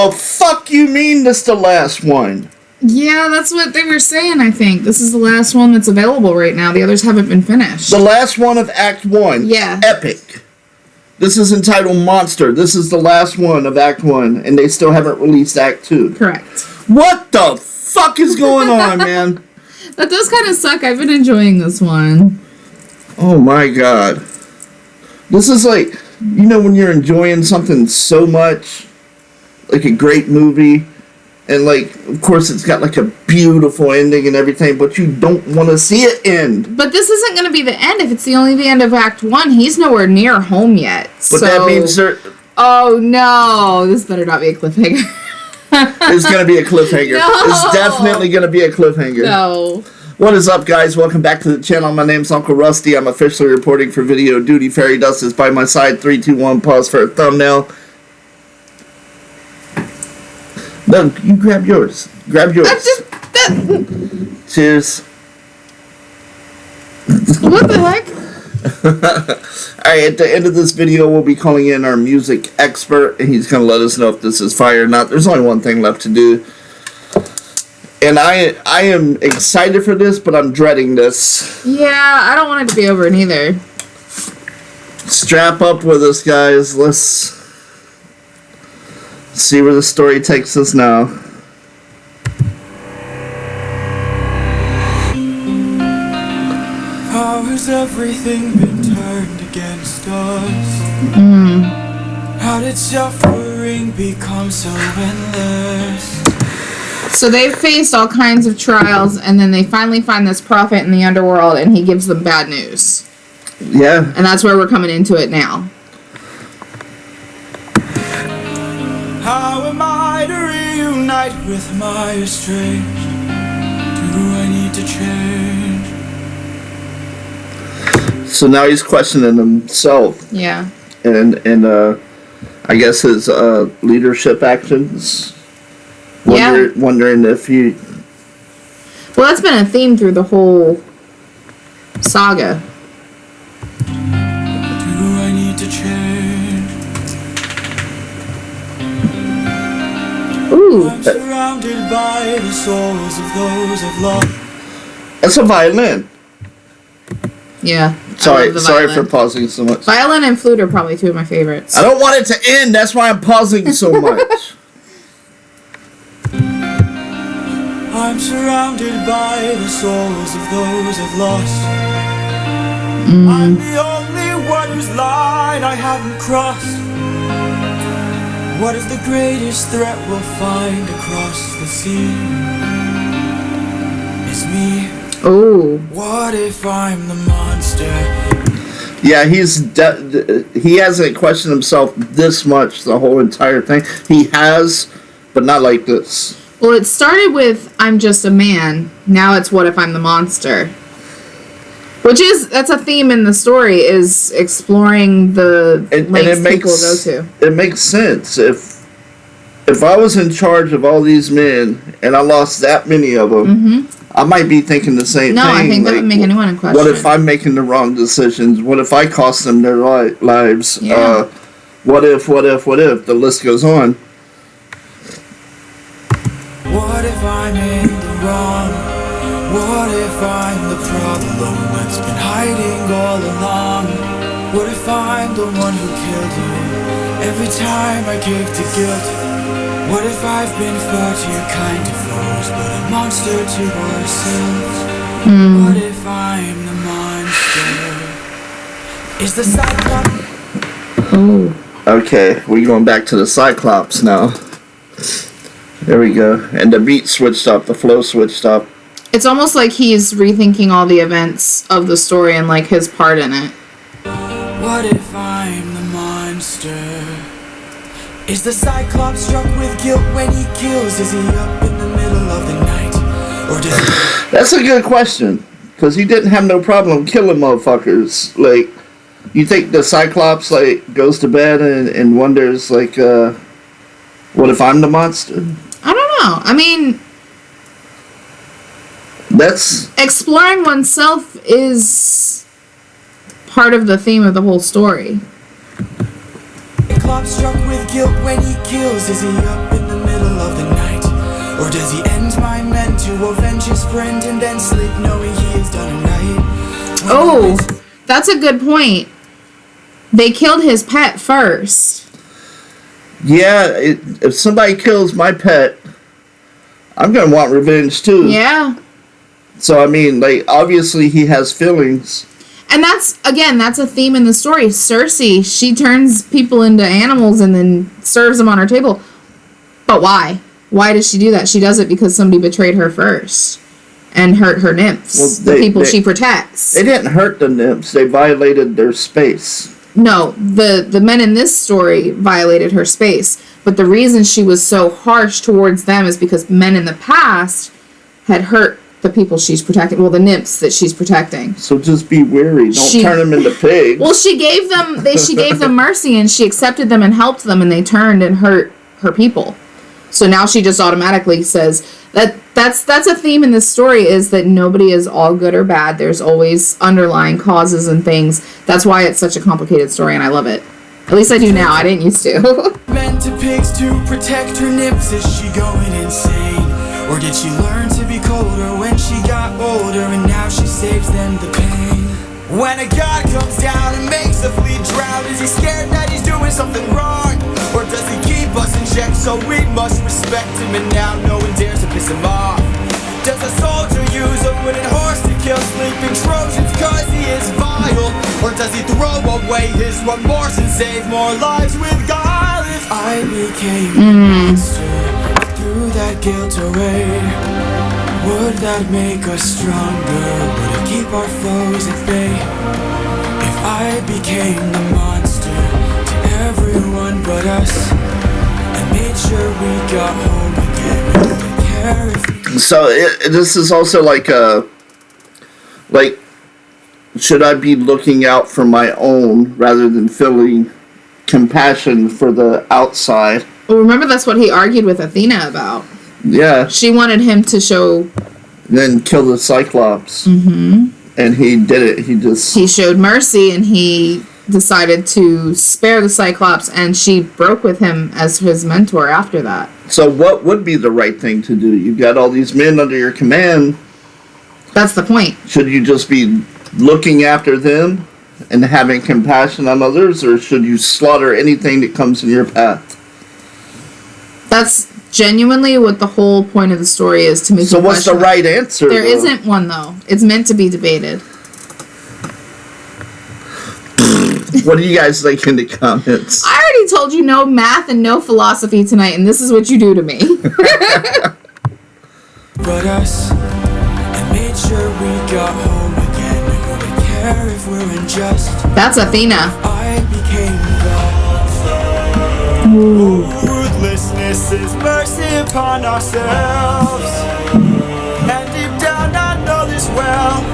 The fuck you mean this the last one? Yeah, that's what they were saying, I think. This is the last one that's available right now. The others haven't been finished. The last one of Act 1. Yeah. Epic. This is entitled Monster. This is the last one of Act 1, and they still haven't released Act 2. Correct. What the fuck is going on, man? That does kind of suck. I've been enjoying this one. Oh my god. This is like, you know when you're enjoying something so much, like a great movie, and like, of course it's got like a beautiful ending and everything, but you don't want to see it end. But this isn't going to be the end. If it's the end of Act 1, he's nowhere near home yet. But that means there... Oh no, this better not be a cliffhanger. It's going to be a cliffhanger. No. It's definitely going to be a cliffhanger. No. What is up, guys? Welcome back to the channel. My name's Uncle Rusty. I'm officially reporting for Video Duty. Fairy Dust is by my side. 3, 2, 1, pause for a thumbnail. No, you grab yours. Grab yours. Cheers. What the heck? Alright, at the end of this video, we'll be calling in our music expert, and he's going to let us know if this is fire or not. There's only one thing left to do. And I am excited for this, but I'm dreading this. Yeah, I don't want it to be over neither. Strap up with us, guys. Let's see where the story takes us now. How has everything been turned against us? How did suffering become so endless? So they've faced all kinds of trials, and then they finally find this prophet in the underworld, and he gives them bad news. Yeah. And that's where we're coming into it now. How am I to reunite with my estranged? Do I need to change? So now he's questioning himself. Yeah. And I guess his leadership actions. Wondering if he... Well, that's been a theme through the whole saga. Do I need to change? Ooh. I'm surrounded by the souls of those I've lost. That's a violin. Yeah. Sorry for pausing so much. Violin and flute are probably two of my favorites. I don't want it to end. That's why I'm pausing so much. I'm surrounded by the souls of those I've lost. I'm the only one whose line I haven't crossed. What if the greatest threat we'll find across the sea is me? Oh. What if I'm the monster? Yeah, he hasn't questioned himself this much the whole entire thing. He has, but not like this. Well, it started with, I'm just a man. Now it's, what if I'm the monster? That's a theme in the story, is exploring the lengths people go to. It makes sense. If I was in charge of all these men, and I lost that many of them, I might be thinking the same thing. No, I think that would make anyone in question. What if I'm making the wrong decisions? What if I cost them their lives? Yeah. What if? The list goes on. What if I'm in the wrong? What if I'm the problem that's been hiding all along? What if I'm the one who killed you every time I gave to guilt? What if I've been far too kind to foes, but a monster to ourselves? What if I'm the monster? Is the Cyclops? Oh. Okay, we're going back to the Cyclops now. There we go. And the beat switched up, the flow switched up. It's almost like he's rethinking all the events of the story and like his part in it. What if I'm the monster? Is the Cyclops struck with guilt when he kills? Is he up in the middle of the night? Or does he... That's a good question. Because he didn't have no problem killing motherfuckers. Like, you think the Cyclops, like, goes to bed and wonders, like, what if I'm the monster? I don't know. I mean, that's... exploring oneself is part of the theme of the whole story. Cyclops struck with guilt when he kills. Is he up in the middle of the night? Or does he end my men to avenge his friend and then sleep knowing he has done right? Oh, that's a good point. They killed his pet first. Yeah, if somebody kills my pet, I'm gonna want revenge too. Yeah. So I mean, like, obviously he has feelings. And that's a theme in the story. Cersei, she turns people into animals and then serves them on her table. But why? Why does she do that? She does it because somebody betrayed her first and hurt her nymphs, the people she protects. They didn't hurt the nymphs. They violated their space. No, the men in this story violated her space. But the reason she was so harsh towards them is because men in the past had hurt the people she's protecting. Well, the nymphs that she's protecting. So just be wary. Don't turn them into pigs. Well, she gave them mercy, and she accepted them and helped them, and they turned and hurt her people. So now she just automatically says that's a theme in this story, is that nobody is all good or bad. There's always underlying causes and things. That's why it's such a complicated story, and I love it. At least I do now. I didn't used to. Meant to pigs to protect her nymphs. Is she going insane? Or did she learn to be colder when she got older and now she saves them the pain? When a god comes down and makes a fleet drown, is he scared that he's doing something wrong? Or does he keep us in check so we must respect him and now no one dares to piss him off? Does a soldier use a wooden horse to kill sleeping Trojans cause he is vile? Or does he throw away his remorse and save more lives with guile? If I became a monster, threw that guilt away, would that make us stronger? Would it keep our foes at bay? If I became the monster to everyone but us and made sure we got home again, would it care if So this is also like should I be looking out for my own rather than feeling compassion for the outside? Well, remember, that's what he argued with Athena about. Yeah. She wanted him to show... Then kill the Cyclops. Mm-hmm. And he did it. He showed mercy, and he decided to spare the Cyclops, and she broke with him as his mentor after that. So what would be the right thing to do? You've got all these men under your command. That's the point. Should you just be looking after them and having compassion on others, or should you slaughter anything that comes in your path? That's genuinely what the whole point of the story is, to me. So what's the right answer? There isn't one, though. It's meant to be debated. What do you guys think in the comments? I already told you no math and no philosophy tonight, and this is what you do to me. But us, and made sure we got home again. Who would care if we're unjust? That's Athena. I became God. Ruthlessness is mercy upon ourselves. And deep down I know this well.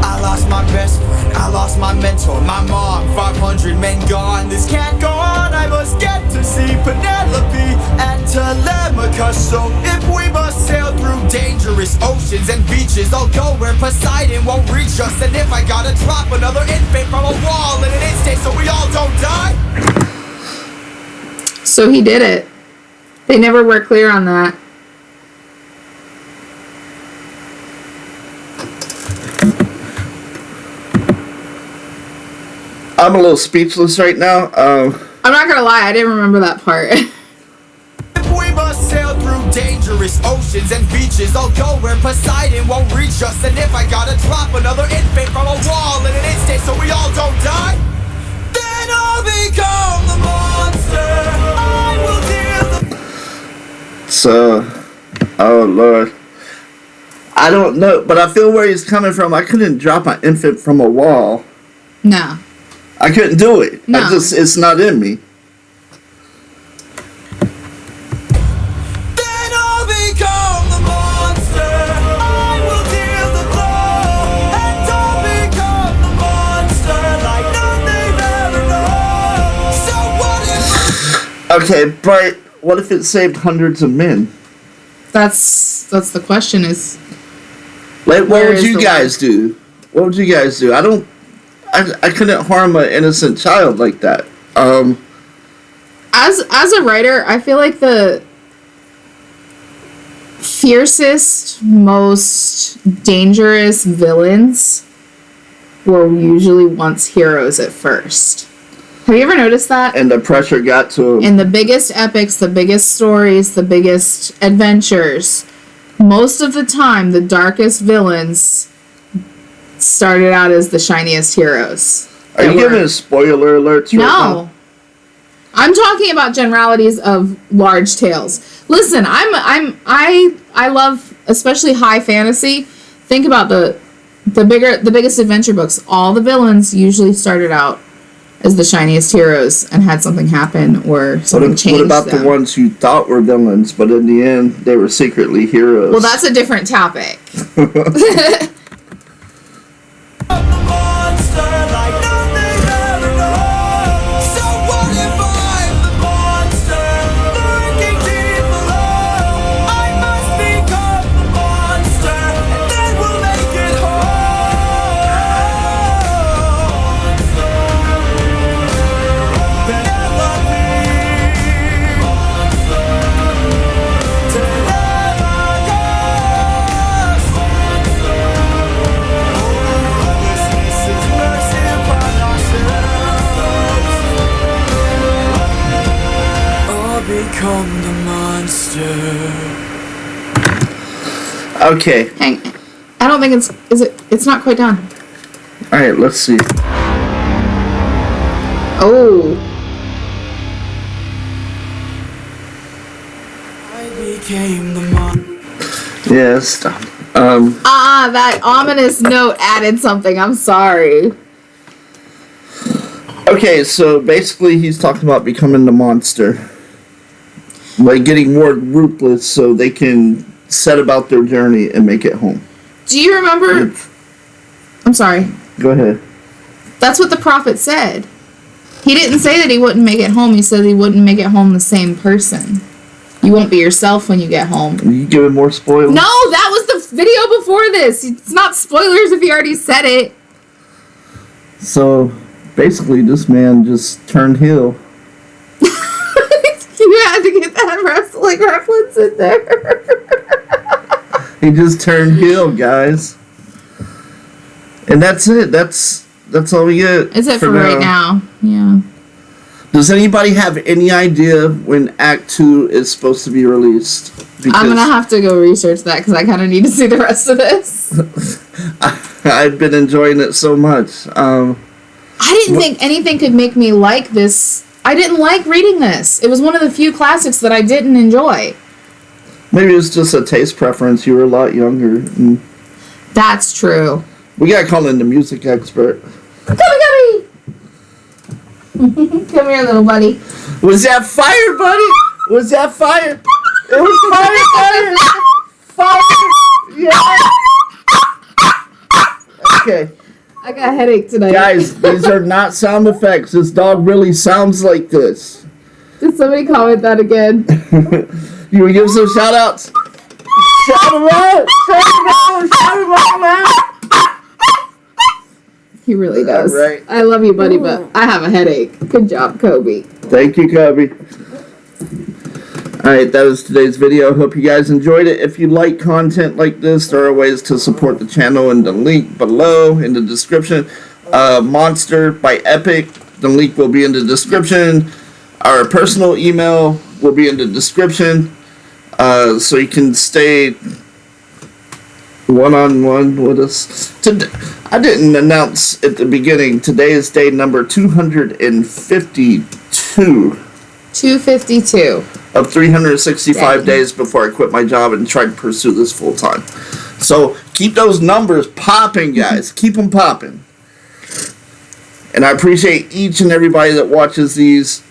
I lost my best friend, I lost my mentor, my mom, 500 men gone. This can't go on, I must get to see Penelope and Telemachus. So if we must sail through dangerous oceans and beaches, I'll go where Poseidon won't reach us. And if I gotta drop another infant from a wall in an instant so we all don't die. So he did it. They never were clear on that. I'm a little speechless right now. I'm not gonna lie, I didn't remember that part. If we must sail through dangerous oceans and beaches, I'll go where Poseidon won't reach us. And if I gotta drop another infant from a wall in an instant so we all don't die, then I'll become the monster. I will deal the... So, oh Lord. I don't know, but I feel where he's coming from. I couldn't drop an infant from a wall. No. I couldn't do it. No. It's not in me. Then I'll become the monster. I will deal the blow. And I'll become the monster like none they've ever known. So what if... Okay, but what if it saved hundreds of men? That's the question, is... Like, what would you guys do? What would you guys do? I couldn't harm an innocent child like that. As a writer, I feel like fiercest, most dangerous villains were usually once heroes at first. Have you ever noticed that? And the pressure got to him. In the biggest epics, the biggest stories, the biggest adventures, most of the time, the darkest villains started out as the shiniest heroes. Are you giving us spoiler alerts right now? No. I'm talking about generalities of large tales. Listen, I love especially high fantasy. Think about the biggest adventure books. All the villains usually started out as the shiniest heroes and had something happen or something changed What about them. the ones you thought were villains, but in the end they were secretly heroes? Well, that's a different topic. Become the monster. Okay. Hang. I don't think it's not quite done. Alright, let's see. Oh. I became the monster. Yeah, stop. That ominous note added something. I'm sorry. Okay, so basically he's talking about becoming the monster. Like getting more ruthless so they can set about their journey and make it home. Do you remember? I'm sorry. Go ahead. That's what the prophet said. He didn't say that he wouldn't make it home. He said he wouldn't make it home the same person. You won't be yourself when you get home. Are you giving more spoilers? No, that was the video before this. It's not spoilers if you already said it. So basically this man just turned heel. You had to get that wrestling reference in there. He just turned heel, guys. And that's it. That's all we get. Is it for right now? Yeah. Does anybody have any idea when Act 2 is supposed to be released? Because I'm gonna have to go research that because I kind of need to see the rest of this. I've been enjoying it so much. I didn't think anything could make me like this. I didn't like reading this. It was one of the few classics that I didn't enjoy. Maybe it's just a taste preference. You were a lot younger. And That's true. we gotta call in the music expert. Come here. Come here, little buddy. Was that fire, buddy? Was that fire? It was fire, fire! Yeah! Okay. I got a headache tonight. Guys, these are not sound effects. This dog really sounds like this. Did somebody comment that again? You want to give some shout outs? Shout them out! Shout them out! Shout them out! He really does. All right. I love you, buddy, but I have a headache. Good job, Kobe. Thank you, Kobe. Alright, that was today's video. Hope you guys enjoyed it. If you like content like this, there are ways to support the channel in the link below in the description. Monster by Epic. The link will be in the description. Our personal email will be in the description. So you can stay one-on-one with us. I didn't announce at the beginning. Today is day number 252. 252. Of 365 Dang. days before I quit my job and tried to pursue this full time. So keep those numbers popping, guys. Keep them popping. And I appreciate each and everybody that watches these.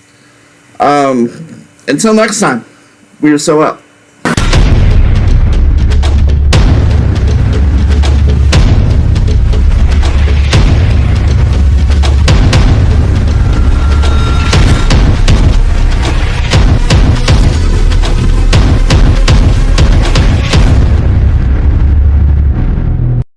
Until next time, we are so out.